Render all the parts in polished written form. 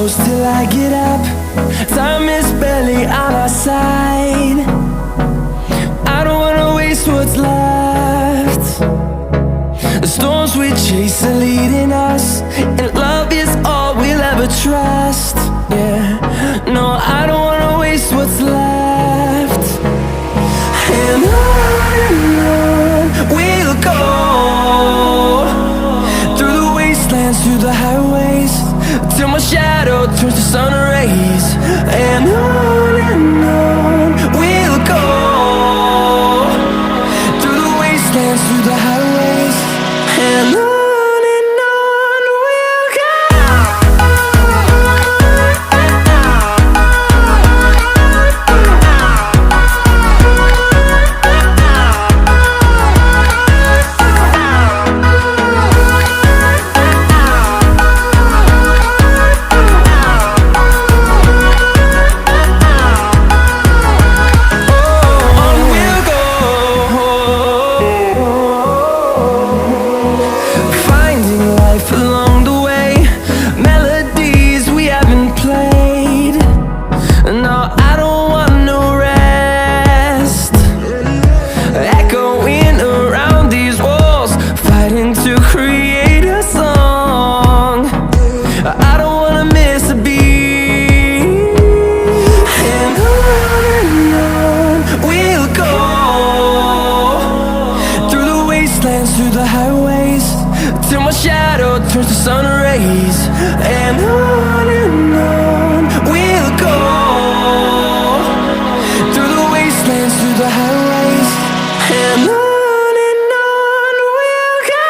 close till I get up. Time is barely on our side. I don't wanna waste what's left. The storms we chase are leading us, and love is all we'll ever trust. Yeah, no, I don't wanna waste what's left. And on we'll go, through the wastelands, through the highways, till my shadow turns to sun rays. And on we'll go, through the wastelands, through the highways, and on we'll go. Through the highways, till my shadow turns to sun rays. And on we'll go, through the wastelands, through the highways, and on we'll go.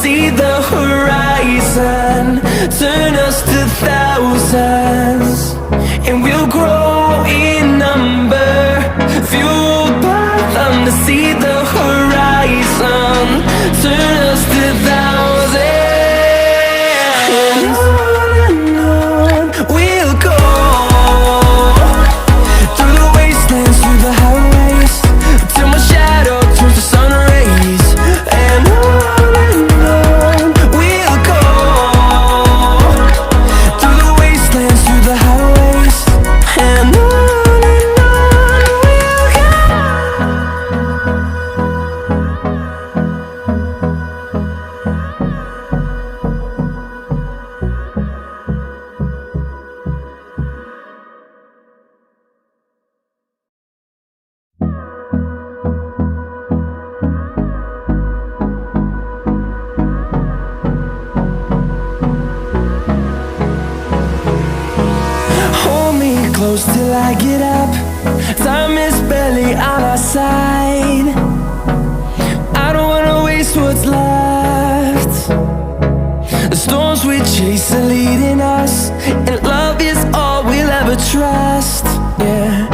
See the horizon, turn us to thousands, and we'll grow in number, fueled by them. To see the horizon, turn us to thousands, and on we'll go, through the wastelands, through the highways, till my shadow turns to sun rays. And on close till I get up. Time is barely on our side. I don't wanna waste what's left. The storms we chase are leading us, and love is all we'll ever trust. Yeah,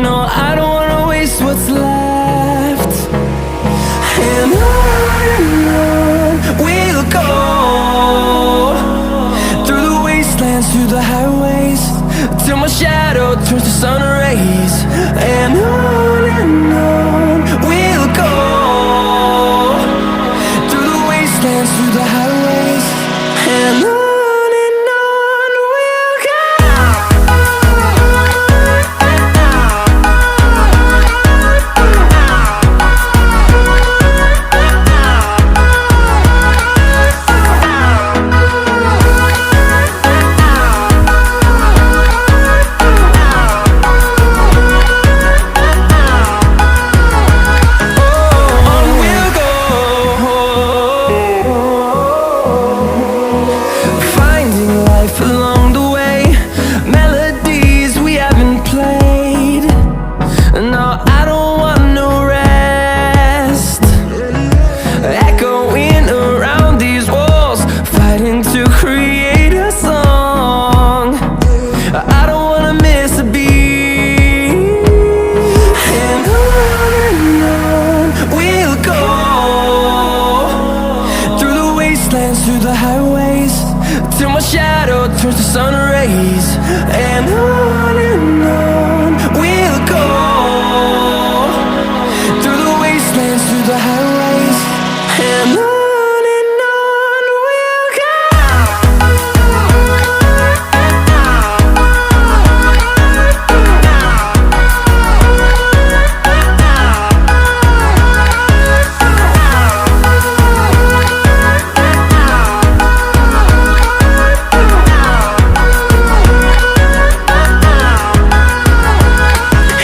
no, I don't wanna waste what's left. And on we'll go, through the wastelands, through the highways, till my shadow turns to sun rays. And on we'll go, through the wastelands, through the highways, and on we'll go. towards the sun rays. And on we'll go, through the wastelands, through the highways. And on we'll go.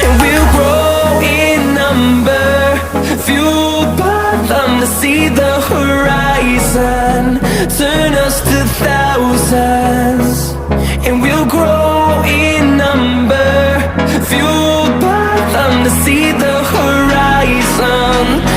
And we'll grow in number, fueled by them to see the horizon, turn us to thousands. And we'll grow